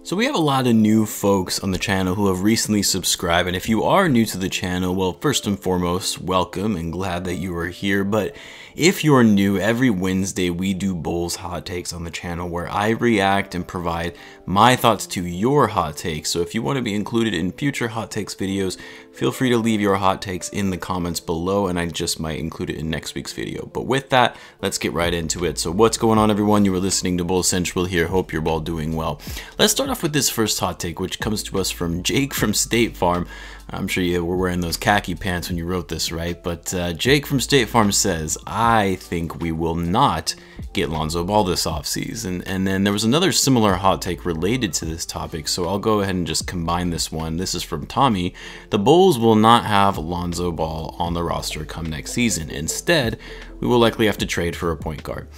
So we have a lot of new folks on the channel who have recently subscribed, and if you are new to the channel, well, first and foremost, welcome and glad that you are here. But if you're new, every Wednesday we do Bulls hot takes on the channel where I react and provide my thoughts to your hot takes. So if you want to be included in future hot takes videos, feel free to leave your hot takes in the comments below and I just might include it in next week's video. But with that, let's get right into it. So what's going on, everyone? You were listening to Bull Central here. Hope you're all doing well. Let's start off with this first hot take, which comes to us from Jake from State Farm. I'm sure you were wearing those khaki pants when you wrote this, right? But Jake from State Farm says, I think we will not get Lonzo Ball this offseason. And then there was another similar hot take related to this topic, so I'll go ahead and just combine this one. This is from Tommy. The Bulls will not have Lonzo Ball on the roster come next season. Instead, we will likely have to trade for a point guard.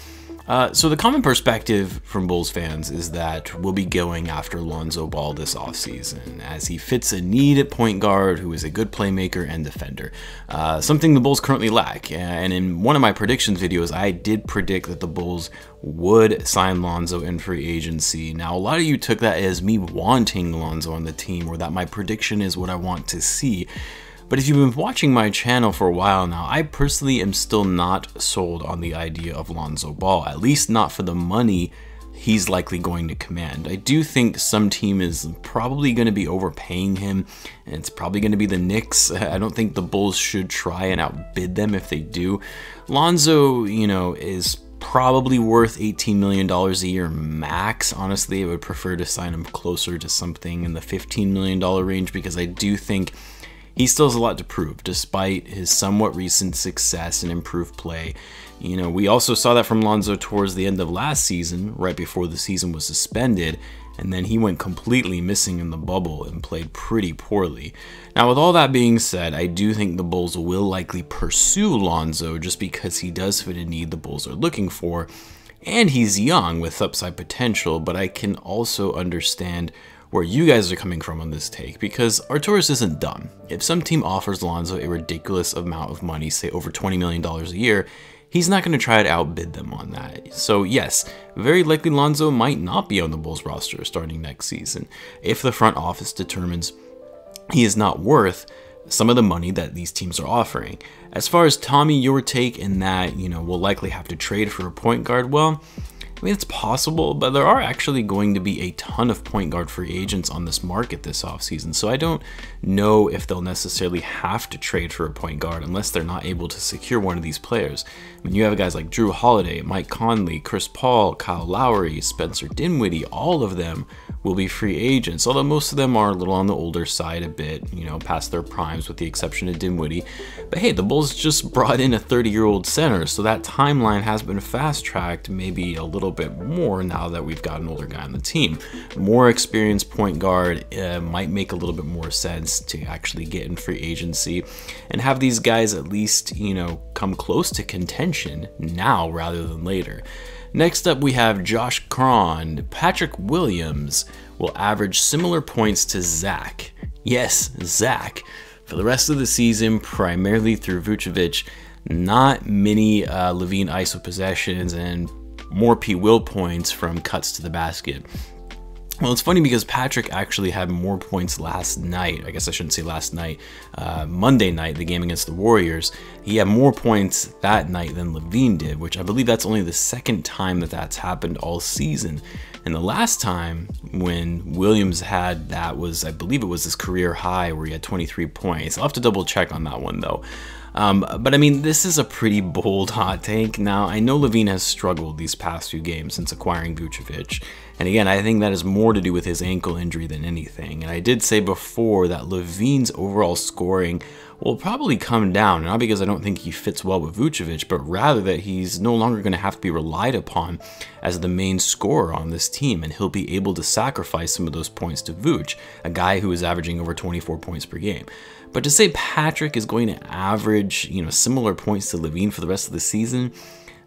So the common perspective from Bulls fans is that we'll be going after Lonzo Ball this offseason as he fits a need at point guard who is a good playmaker and defender, something the Bulls currently lack. And in one of my predictions videos, I did predict that the Bulls would sign Lonzo in free agency. Now, a lot of you took that as me wanting Lonzo on the team, or that my prediction is what I want to see. But if you've been watching my channel for a while now, I personally am still not sold on the idea of Lonzo Ball, at least not for the money he's likely going to command. I do think some team is probably going to be overpaying him, and it's probably going to be the Knicks. I don't think the Bulls should try and outbid them if they do. Lonzo, is probably worth $18 million a year max. Honestly, I would prefer to sign him closer to something in the $15 million range because I do think he still has a lot to prove, despite his somewhat recent success and improved play. We also saw that from Lonzo towards the end of last season, right before the season was suspended, and then he went completely missing in the bubble and played pretty poorly. Now, with all that being said, I do think the Bulls will likely pursue Lonzo just because he does fit a need the Bulls are looking for, and he's young with upside potential, but I can also understand where you guys are coming from on this take, because Arturas isn't dumb. If some team offers Lonzo a ridiculous amount of money, say over $20 million a year, he's not going to try to outbid them on that. So yes, very likely Lonzo might not be on the Bulls roster starting next season if the front office determines he is not worth some of the money that these teams are offering. As far as Tommy, your take in that, we'll likely have to trade for a point guard, well, I mean, it's possible, but there are actually going to be a ton of point guard free agents on this market this offseason, so I don't know if they'll necessarily have to trade for a point guard unless they're not able to secure one of these players. I mean, you have guys like Drew Holiday, Mike Conley, Chris Paul, Kyle Lauri, Spencer Dinwiddie, all of them will be free agents, although most of them are a little on the older side a bit, past their primes with the exception of Dinwiddie. But hey, the Bulls just brought in a 30-year-old center, so that timeline has been fast-tracked maybe a little bit more now that we've got an older guy on the team. More experienced point guard might make a little bit more sense to actually get in free agency and have these guys at least, come close to contention now rather than later. Next up, we have Josh Cron. Patrick Williams will average similar points to Zach. Yes, Zach. For the rest of the season, primarily through Vucevic, not many LaVine ISO possessions and more P. Will points from cuts to the basket. Well, it's funny because Patrick actually had more points last night. I guess I shouldn't say last night. Monday night, the game against the Warriors. He had more points that night than LaVine did, which I believe that's only the second time that that's happened all season. And the last time when Williams had that was, I believe it was his career high where he had 23 points. I'll have to double check on that one though. But I mean, this is a pretty bold hot take. Now, I know LaVine has struggled these past few games since acquiring Vucevic. And again, I think that has more to do with his ankle injury than anything. And I did say before that LaVine's overall scoring will probably come down, not because I don't think he fits well with Vucevic, but rather that he's no longer going to have to be relied upon as the main scorer on this team, and he'll be able to sacrifice some of those points to Vuce, a guy who is averaging over 24 points per game. But to say Patrick is going to average, similar points to LaVine for the rest of the season,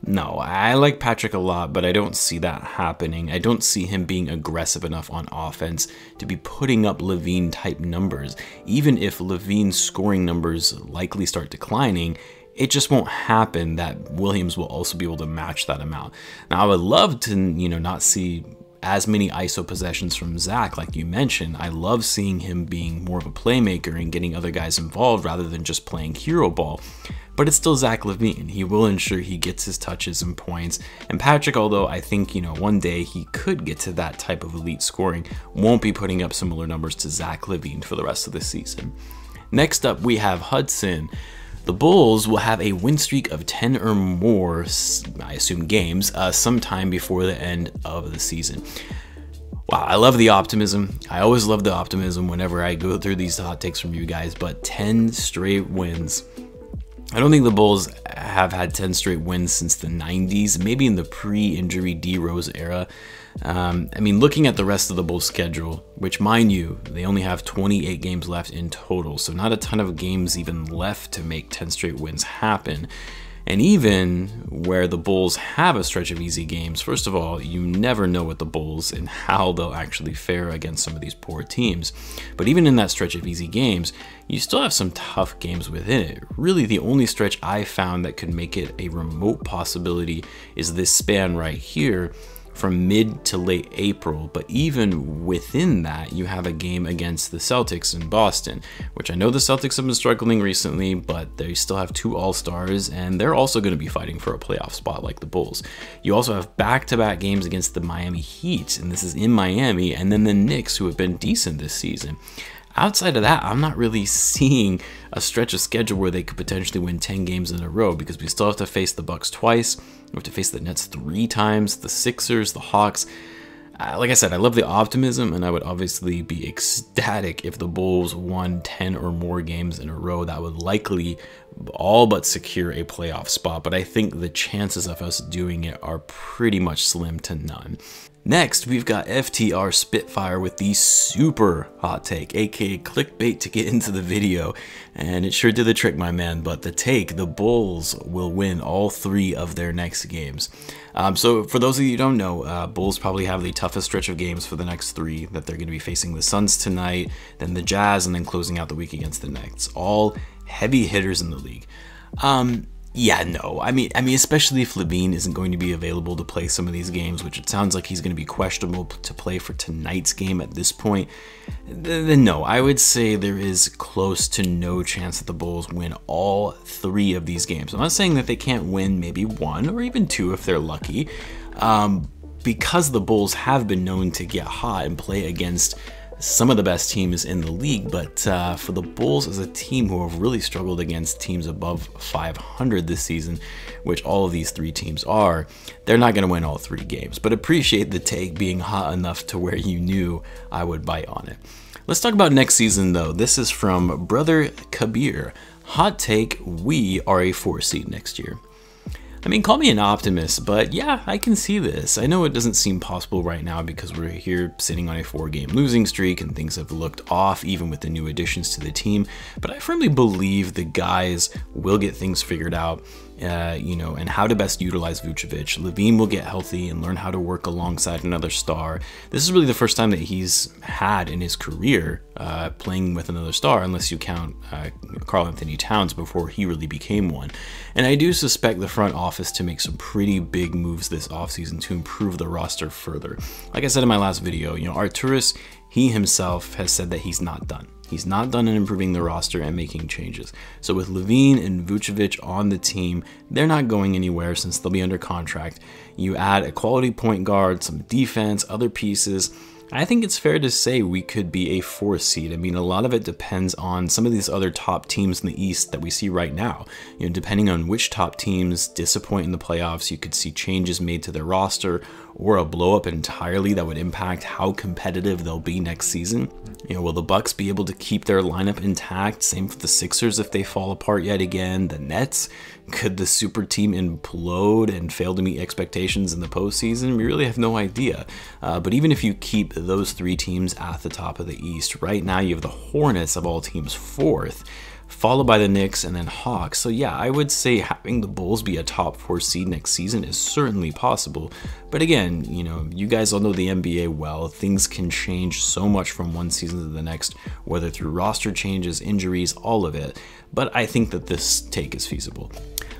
no, I like Patrick a lot, but I don't see that happening. I don't see him being aggressive enough on offense to be putting up LaVine type numbers. Even if LaVine's scoring numbers likely start declining, it just won't happen that Williams will also be able to match that amount. Now, I would love to, not see as many ISO possessions from Zach, like you mentioned. I love seeing him being more of a playmaker and getting other guys involved rather than just playing hero ball. But it's still Zach LaVine. He will ensure he gets his touches and points. And Patrick, although I think, one day he could get to that type of elite scoring, won't be putting up similar numbers to Zach LaVine for the rest of the season. Next up, we have Hudson. The Bulls will have a win streak of 10 or more, I assume, games sometime before the end of the season. Wow, I love the optimism. I always love the optimism whenever I go through these hot takes from you guys, but 10 straight wins. I don't think the Bulls have had 10 straight wins since the 90s, maybe in the pre-injury D Rose era. I mean, looking at the rest of the Bulls schedule, which mind you, they only have 28 games left in total, so not a ton of games even left to make 10 straight wins happen. And even where the Bulls have a stretch of easy games, first of all, you never know with the Bulls and how they'll actually fare against some of these poor teams. But even in that stretch of easy games, you still have some tough games within it. Really, the only stretch I found that could make it a remote possibility is this span right here, from mid to late April. But even within that, you have a game against the Celtics in Boston, which I know the Celtics have been struggling recently, but they still have 2 All-Stars, and they're also going to be fighting for a playoff spot like the Bulls. You also have back-to-back games against the Miami Heat, and this is in Miami, and then the Knicks, who have been decent this season. Outside of that, I'm not really seeing a stretch of schedule where they could potentially win 10 games in a row, because we still have to face the Bucks twice, we have to face the Nets 3 times, the Sixers, the Hawks. Like I said, I love the optimism, and I would obviously be ecstatic if the Bulls won 10 or more games in a row. That would likely all but secure a playoff spot, but I think the chances of us doing it are pretty much slim to none. Next, we've got FTR Spitfire with the super hot take, aka clickbait to get into the video, and it sure did the trick, my man. But the take, the Bulls will win all 3 of their next games. So for those of you who don't know, Bulls probably have the toughest stretch of games for the next 3, that they're going to be facing the Suns tonight, then the Jazz, and then closing out the week against the Nets. All heavy hitters in the league. Yeah, no, I mean, especially if LaVine isn't going to be available to play some of these games, which it sounds like he's going to be questionable to play for tonight's game at this point, then no, I would say there is close to no chance that the Bulls win all 3 of these games. I'm not saying that they can't win maybe 1 or even 2 if they're lucky, because the Bulls have been known to get hot and play against some of the best teams in the league, but for the Bulls as a team who have really struggled against teams above 500 this season, which all of these 3 teams are, they're not going to win all 3 games. But appreciate the take being hot enough to where you knew I would bite on it. Let's talk about next season, though. This is from Brother Kabir. Hot take, we are a 4 seed next year. I mean, call me an optimist, but yeah, I can see this. I know it doesn't seem possible right now because we're here sitting on a 4-game losing streak and things have looked off even with the new additions to the team, but I firmly believe the guys will get things figured out, and how to best utilize Vucevic. LaVine will get healthy and learn how to work alongside another star. This is really the first time that he's had in his career playing with another star, unless you count Karl Anthony Towns before he really became one. And I do suspect the front office to make some pretty big moves this offseason to improve the roster further. Like I said in my last video, Arturas, he himself has said that he's not done. He's not done in improving the roster and making changes. So with LaVine and Vucevic on the team, they're not going anywhere since they'll be under contract. You add a quality point guard, some defense, other pieces. I think it's fair to say we could be a 4 seed. I mean, a lot of it depends on some of these other top teams in the East that we see right now. Depending on which top teams disappoint in the playoffs, you could see changes made to their roster or a blow up entirely that would impact how competitive they'll be next season. Will the Bucks be able to keep their lineup intact? Same for the Sixers if they fall apart yet again. The Nets, could the super team implode and fail to meet expectations in the postseason? We really have no idea. But even if you keep those 3 teams at the top of the East, right now you have the Hornets of all teams 4th, followed by the Knicks and then Hawks. So yeah, I would say having the Bulls be a top 4 seed next season is certainly possible. But again, you guys all know the NBA well. Things can change so much from one season to the next, whether through roster changes, injuries, all of it. But I think that this take is feasible.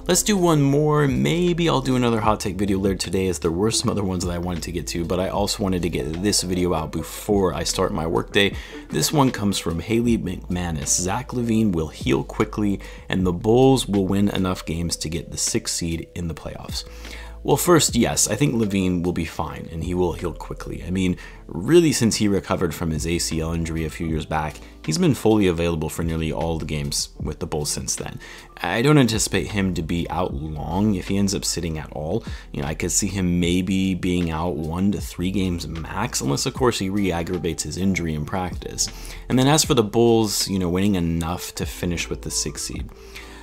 Let's do one more. Maybe I'll do another hot take video later today, as there were some other ones that I wanted to get to, but I also wanted to get this video out before I start my workday. This one comes from Haley McManus. Zach LaVine will heal quickly, and the Bulls will win enough games to get the 6th seed in the playoffs. Well, first, yes, I think LaVine will be fine and he will heal quickly. I mean, really, since he recovered from his ACL injury a few years back, he's been fully available for nearly all the games with the Bulls since then. I don't anticipate him to be out long if he ends up sitting at all. I could see him maybe being out 1 to 3 games max, unless of course he re-aggravates his injury in practice. And then as for the Bulls, winning enough to finish with the 6th seed.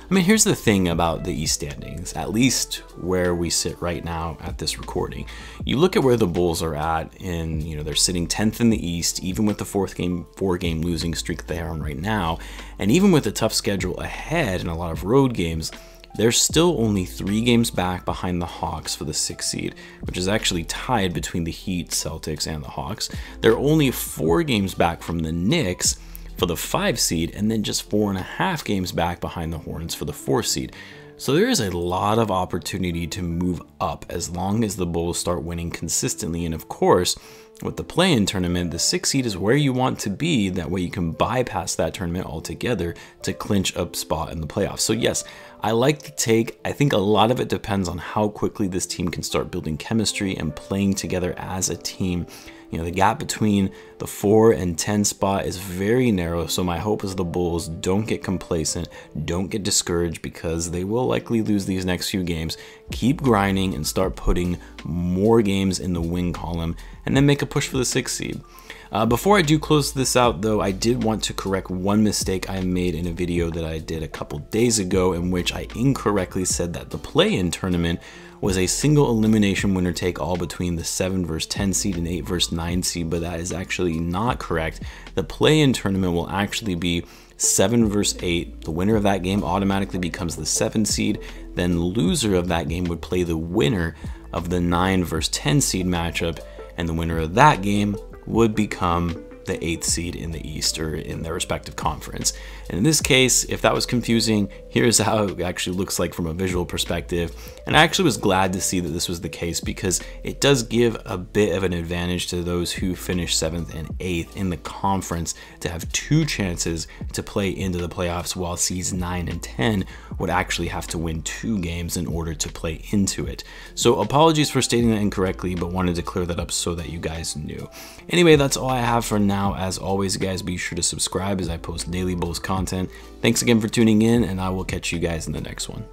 I mean, here's the thing about the East standings, at least where we sit right now at this recording. You look at where the Bulls are at, and they're sitting 10th in the East, even with the 4-game losing streak they are on right now, and even with a tough schedule ahead and a lot of road games, they're still only 3 games back behind the Hawks for the 6th seed, which is actually tied between the Heat, Celtics, and the Hawks. They're only 4 games back from the Knicks for the 5 seed, and then just 4.5 games back behind the Hornets for the 4 seed. So there is a lot of opportunity to move up as long as the Bulls start winning consistently. And of course, with the play-in tournament, the 6th seed is where you want to be. That way you can bypass that tournament altogether to clinch a spot in the playoffs. So yes, I like the take. I think a lot of it depends on how quickly this team can start building chemistry and playing together as a team. The gap between the 4 and 10 spot is very narrow, so my hope is the Bulls don't get complacent, don't get discouraged, because they will likely lose these next few games. Keep grinding and start putting more games in the win column, and then make a push for the 6th seed. Before I do close this out though, I did want to correct one mistake I made in a video that I did a couple days ago, in which I incorrectly said that the play-in tournament was a single elimination winner take all between the 7 versus 10 seed and 8 versus 9 seed, but that is actually not correct. The play-in tournament will actually be 7 versus 8. The winner of that game automatically becomes the 7 seed. Then the loser of that game would play the winner of the 9 versus 10 seed matchup, and the winner of that game would become the 8th seed in the East, or in their respective conference. And in this case, if that was confusing, here's how it actually looks like from a visual perspective. And I actually was glad to see that this was the case, because it does give a bit of an advantage to those who finish 7th and 8th in the conference to have 2 chances to play into the playoffs, while seeds 9 and 10 would actually have to win 2 games in order to play into it. So apologies for stating that incorrectly, but wanted to clear that up so that you guys knew. Anyway, that's all I have for now. As always, guys, be sure to subscribe as I post daily Bulls content. Thanks again for tuning in, and I will catch you guys in the next one.